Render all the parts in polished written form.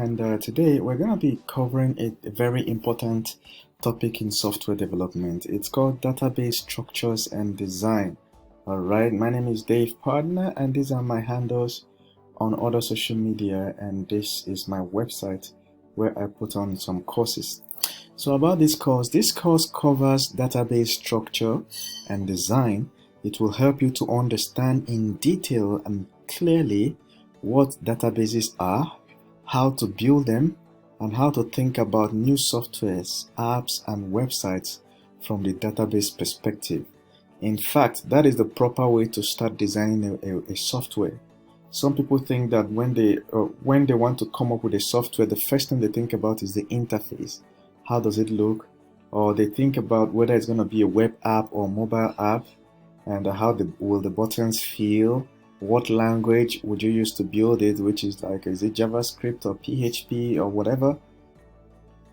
and today we're going to be covering a very important topic in software development. It's called database structures and design. All right, my name is Dave Partner, and these are my handles on other social media, and this is my website where I put on some courses. So about this course covers database structure and design. It will help you to understand in detail and clearly what databases are, how to build them, and how to think about new softwares, apps, and websites from the database perspective. In fact, that is the proper way to start designing a software. Some people think that when they want to come up with a software, the first thing they think about is the interface. How does it look? Or they think about whether it's going to be a web app or mobile app, and how will the buttons feel? What language would you use to build it, which is like, is it JavaScript or PHP or whatever?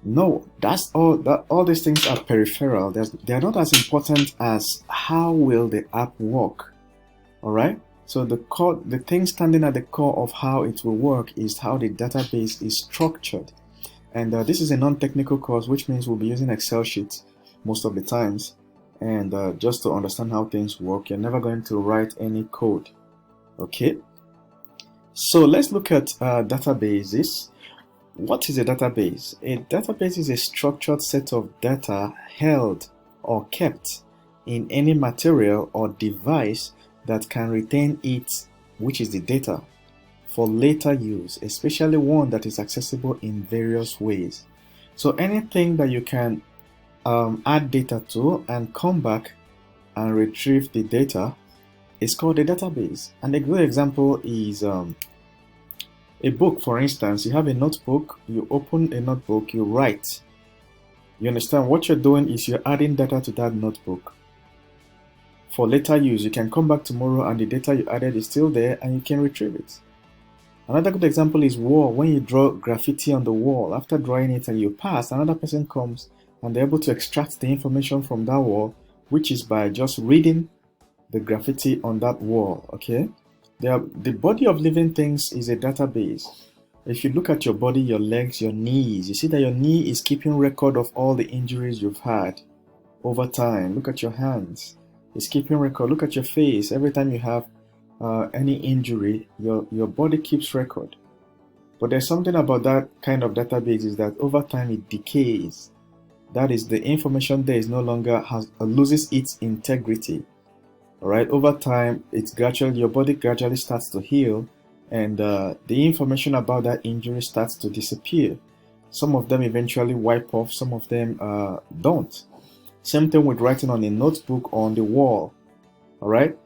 No, all these things are peripheral. They're not as important as how will the app work. All right. So the thing standing at the core of how it will work is how the database is structured. And this is a non-technical course, which means we'll be using Excel sheets most of the times. And just to understand how things work, you're never going to write any code. Okay. So let's look at databases. What is a database? A database is a structured set of data held or kept in any material or device that can retain it, which is the data, for later use, especially one that is accessible in various ways. So anything that you can add data to and come back and retrieve the data is called a database. And a good example is a book. For instance, you have a notebook, you open a notebook, you write. You understand what you're doing is you're adding data to that notebook for later use. You can come back tomorrow and the data you added is still there and you can retrieve it. Another good example is wall. When you draw graffiti on the wall, after drawing it and you pass, another person comes and they're able to extract the information from that wall, which is by just reading the graffiti on that wall. Okay, the body of living things is a database. If you look at your body, your legs, your knees, you see that your knee is keeping record of all the injuries you've had over time. Look at your hands, it's keeping record. Look at your face. Every time you have any injury, your body keeps record. But there's something about that kind of database is that over time it decays. That is, the information there is no longer loses its integrity. All right, over time, your body gradually starts to heal, and the information about that injury starts to disappear. Some of them eventually wipe off, some of them don't. Same thing with writing on a notebook or on the wall. All right.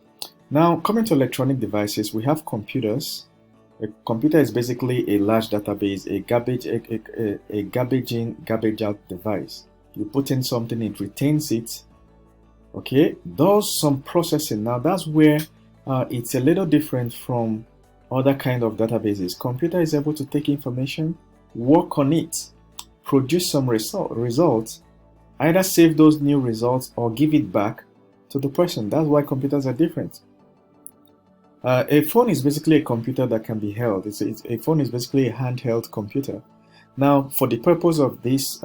Now, coming to electronic devices, we have computers. A computer is basically a large database, a garbage in, garbage out device. You put in something, it retains it. Okay, does some processing. Now that's where it's a little different from other kind of databases. Computer is able to take information, work on it, produce some results, either save those new results or give it back to the person. That's why computers are different. A phone is basically a computer that can be held. A phone is basically a handheld computer. Now, for the purpose of this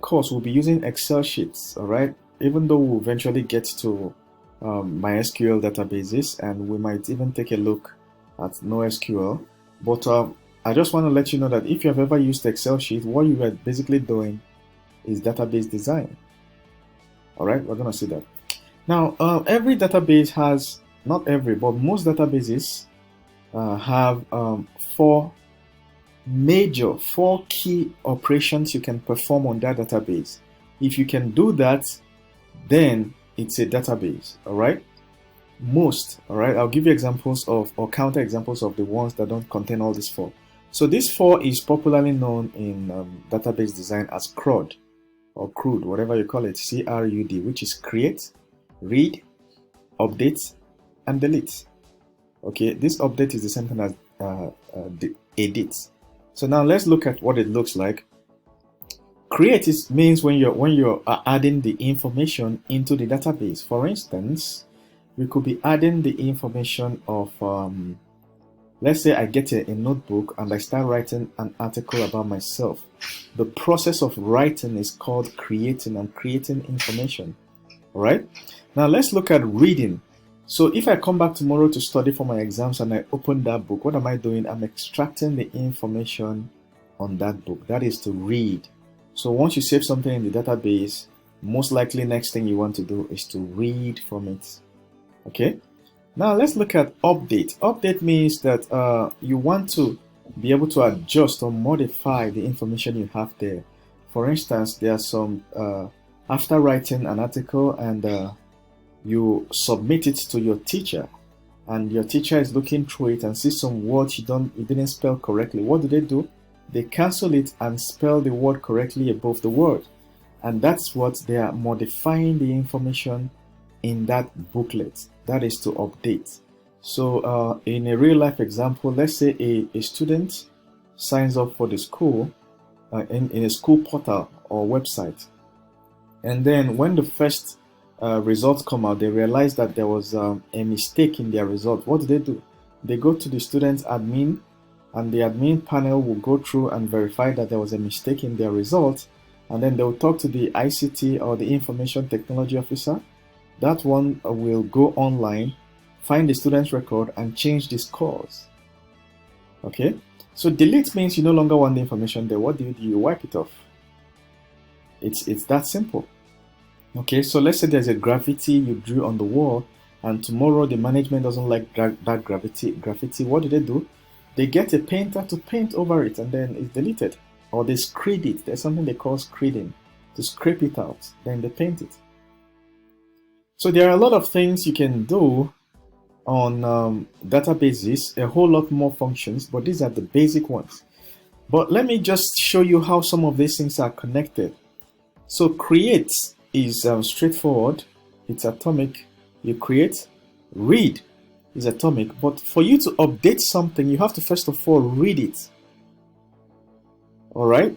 course, we'll be using Excel sheets. All right. Even though we'll eventually get to MySQL databases, and we might even take a look at NoSQL. But I just want to let you know that if you have ever used Excel sheet, what you are basically doing is database design. All right, we're going to see that. Now, every database has, not every, but most databases have four key operations you can perform on that database. If you can do that, then it's a database. All right, most. All right, I'll give you examples of, or counter examples of the ones that don't contain all these four. So this four is popularly known in database design as CRUD, or CRUD, whatever you call it, CRUD, which is create, read, update, and delete. Okay, this update is the same thing as edit. So now let's look at what it looks like. Create means when you're adding the information into the database. For instance, we could be adding the information of Let's say I get a notebook and I start writing an article about myself. The process of writing is called creating and creating information. All right. Now let's look at reading. So if I come back tomorrow to study for my exams and I open that book, what am I doing? I'm extracting the information on that book. That is to read. So once you save something in the database, most likely next thing you want to do is to read from it. Okay. Now let's look at update. Update means that you want to be able to adjust or modify the information you have there. For instance, there are some after writing an article and you submit it to your teacher, and your teacher is looking through it and sees some words you didn't spell correctly. What do? They cancel it and spell the word correctly above the word, and that's what they are modifying the information in that booklet. That is to update. So in a real life example, let's say a student signs up for the school in a school portal or website, and then when the first results come out, they realize that there was a mistake in their result. What do? They go to the student's admin, and the admin panel will go through and verify that there was a mistake in their result, and then they'll talk to the ICT or the information technology officer. That one will go online, find the student's record, and change the scores. Okay, so delete means you no longer want the information there. What do? You wipe it off. It's that simple. Okay, so let's say there's a graffiti you drew on the wall, and tomorrow the management doesn't like that graffiti. What do? They get a painter to paint over it, and then it's deleted. Or they screed it. There's something they call screeding, to scrape it out. Then they paint it. So there are a lot of things you can do on databases, a whole lot more functions, but these are the basic ones. But let me just show you how some of these things are connected. So create is straightforward. It's atomic. You create. Read is atomic. But for you to update something, you have to first of all read it. All right.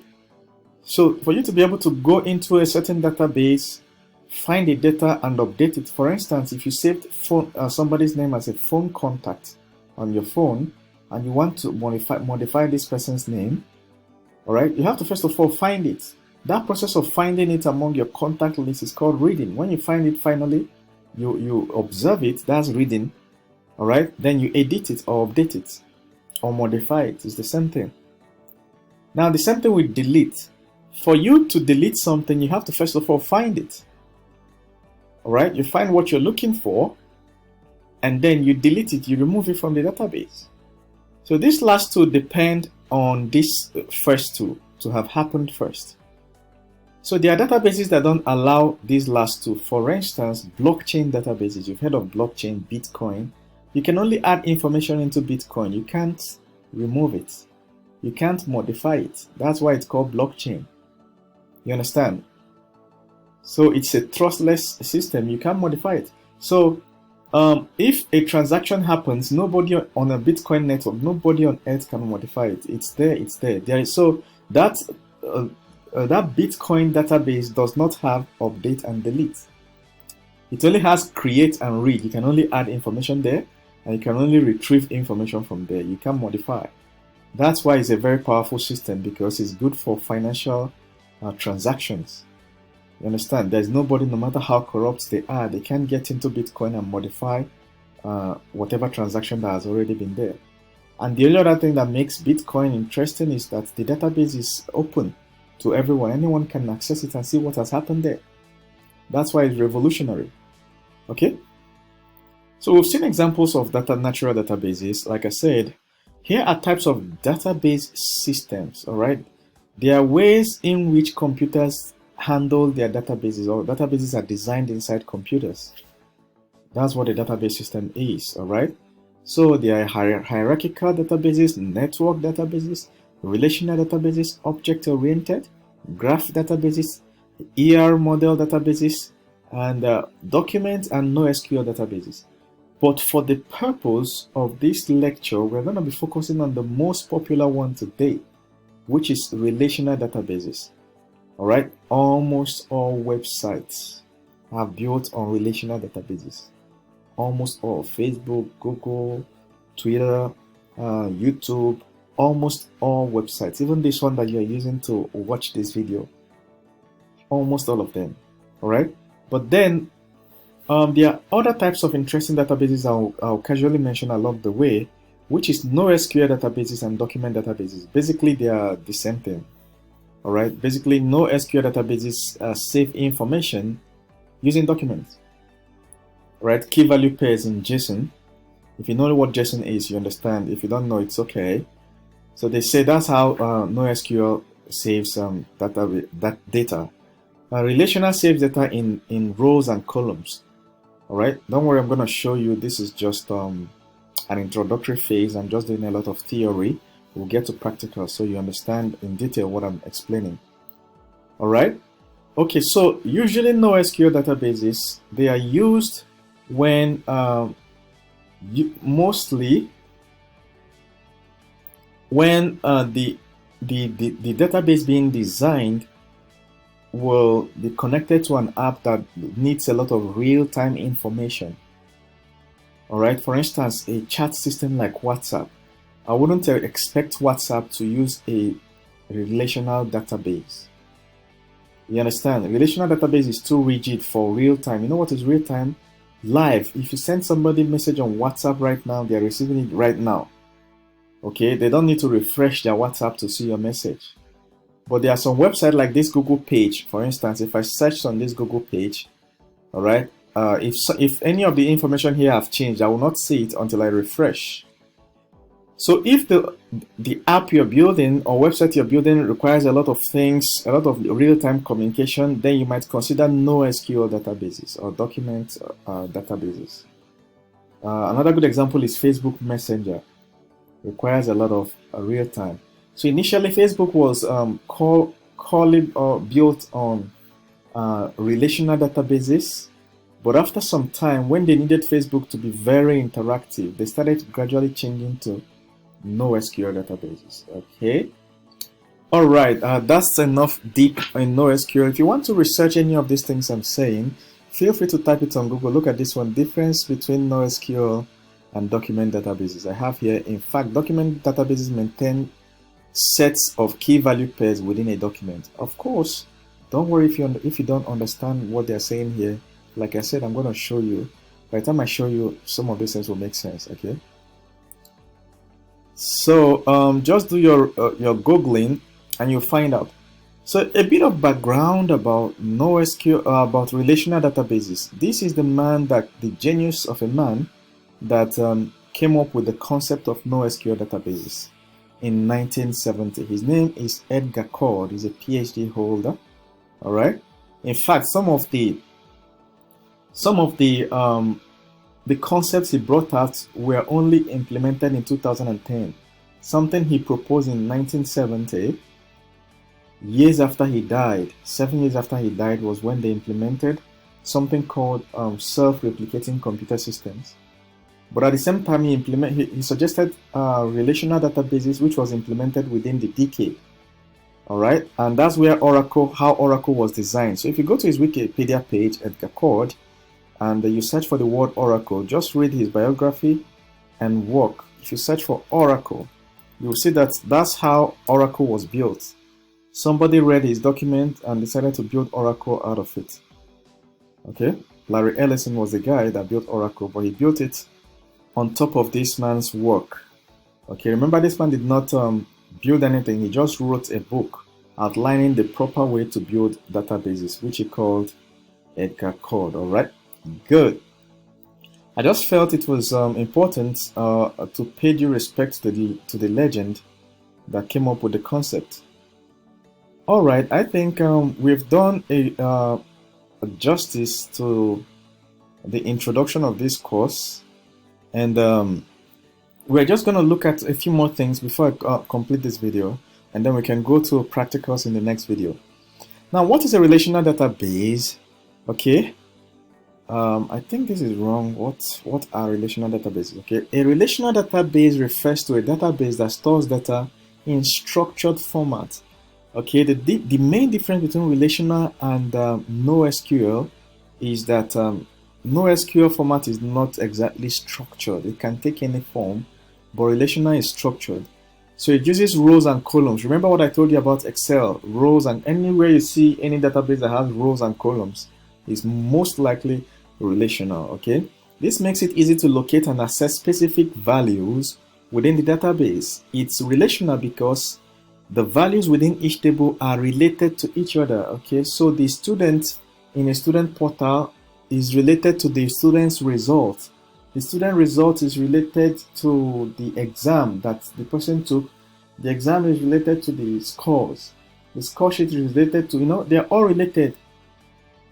So for you to be able to go into a certain database, find the data and update it. For instance, if you saved somebody's name as a phone contact on your phone and you want to modify this person's name, all right, you have to first of all find it. That process of finding it among your contact list is called reading. When you find it finally, you observe it, that's reading. All right, then you edit it or update it or modify it. It's the same thing. Now the same thing with delete. For you to delete something, you have to first of all find it. All right, you find what you're looking for, and then you delete it, you remove it from the database. So these last two depend on this first two to have happened first. So there are databases that don't allow these last two. For instance, blockchain databases. You've heard of blockchain, Bitcoin. You can only add information into Bitcoin. You can't remove it. You can't modify it. That's why it's called blockchain. You understand? So it's a trustless system. You can't modify it. So if a transaction happens, nobody on a Bitcoin network, nobody on earth can modify it. It's there. It's there. So that Bitcoin database does not have update and delete. It only has create and read. You can only add information there, and you can only retrieve information from there. You can modify. That's why it's a very powerful system, because it's good for financial transactions. You understand? There's nobody, no matter how corrupt they are, they can't get into Bitcoin and modify whatever transaction that has already been there. And the only other thing that makes Bitcoin interesting is that the database is open to everyone. Anyone can access it and see what has happened there. That's why it's revolutionary. Okay? So we've seen examples of natural databases. Like I said, here are types of database systems. All right? There are ways in which computers handle their databases, or databases are designed inside computers. That's what a database system is. All right? So there are hierarchical databases, network databases, relational databases, object-oriented, graph databases, ER model databases, and document and NoSQL databases. But for the purpose of this lecture, we're going to be focusing on the most popular one today, which is relational databases. All right, almost all websites are built on relational databases. Almost all. Facebook, Google, Twitter, YouTube, almost all websites, even this one that you're using to watch this video, almost all of them. All right. But then there are other types of interesting databases I'll casually mention along the way, which is NoSQL databases and document databases. Basically, they are the same thing. All right. Basically, NoSQL databases save information using documents. All right. Key value pairs in JSON. If you know what JSON is, you understand. If you don't know, it's okay. So they say that's how NoSQL saves data. Relational saves data in rows and columns. All right, don't worry, I'm going to show you. This is just an introductory phase. I'm just doing a lot of theory. We'll get to practical so you understand in detail what I'm explaining. All right. Okay, so usually NoSQL databases, they are used when mostly when the database being designed will be connected to an app that needs a lot of real-time information. All right, for instance, a chat system like WhatsApp. I wouldn't expect WhatsApp to use a relational database. You understand? A relational database is too rigid for real-time. You know what is real-time? Live. If you send somebody a message on WhatsApp right now, they're receiving it right now. Okay, they don't need to refresh their WhatsApp to see your message. But there are some websites like this Google page. For instance, if I search on this Google page, all right, if any of the information here have changed, I will not see it until I refresh. So if the app you're building or website you're building requires a lot of things, a lot of real-time communication, then you might consider NoSQL databases or document databases. Another good example is Facebook Messenger. Requires a lot of real-time. So initially, Facebook was built on relational databases, but after some time, when they needed Facebook to be very interactive, they started gradually changing to NoSQL databases. Okay. All right. That's enough deep in NoSQL. If you want to research any of these things I'm saying, feel free to type it on Google. Look at this one: difference between NoSQL and document databases. I have here. In fact, document databases maintain sets of key value pairs within a document. Of course, don't worry if you don't understand what they're saying here. Like I said, I'm going to show you. By the time I show you, some of these things will make sense. Okay. So just do your googling and you'll find out. So a bit of background about NoSQL, about relational databases. This is the genius of a man that came up with the concept of NoSQL databases in 1970. His name is Edgar Cord. He's a PhD holder. All right. In fact, some of the concepts he brought out were only implemented in 2010. Something he proposed in 1970. Years after he died, 7 years after he died, was when they implemented something called self-replicating computer systems. But at the same time, he suggested relational databases, which was implemented within the decade. All right, and that's where how Oracle was designed. So if you go to his Wikipedia page, Edgar Cord, and you search for the word Oracle, just read his biography and work. If you search for Oracle, you will see that that's how Oracle was built. Somebody read his document and decided to build Oracle out of it. Okay, Larry Ellison was the guy that built Oracle, but he built it on top of this man's work. Okay, remember, this man did not build anything. He just wrote a book outlining the proper way to build databases, which he called Edgar Cord. All right, good. I just felt it was important to pay due respect to the legend that came up with the concept. All right, I think we've done a justice to the introduction of this course, and we're just going to look at a few more things before I complete this video, and then we can go to practicals in the next video. Now, what is a relational database? Okay, I think this is wrong. What are relational databases? Okay, a relational database refers to a database that stores data in structured format. Okay, the main difference between relational and NoSQL is that NoSQL format is not exactly structured. It can take any form, but relational is structured. So it uses rows and columns. Remember what I told you about Excel, rows, and anywhere you see any database that has rows and columns is most likely relational, okay? This makes it easy to locate and access specific values within the database. It's relational because the values within each table are related to each other, okay? So the student in a student portal is related to the student's result. The student result is related to the exam that the person took. The exam is related to the scores. The score sheet is related to, they're all related.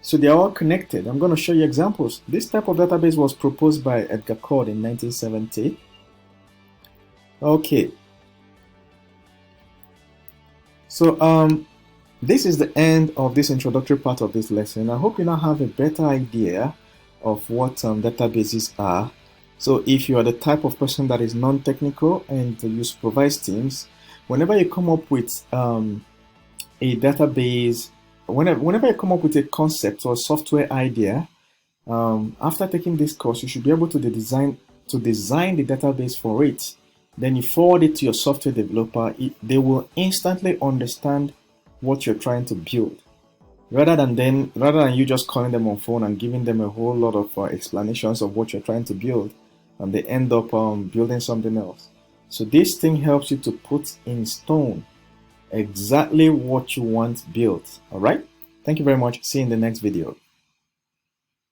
So they're all connected. I'm going to show you examples. This type of database was proposed by Edgar Cord in 1970. Okay. So this is the end of this introductory part of this lesson. I hope you now have a better idea of what databases are. So if you are the type of person that is non-technical and you supervise teams, whenever you come up with a database, whenever you come up with a concept or software idea, after taking this course, you should be able to design the database for it. Then you forward it to your software developer. They will instantly understand what you're trying to build, rather than you just calling them on phone and giving them a whole lot of explanations of what you're trying to build, and they end up building something else. So this thing helps you to put in stone exactly what you want built. All right. Thank you very much. See you in the next video.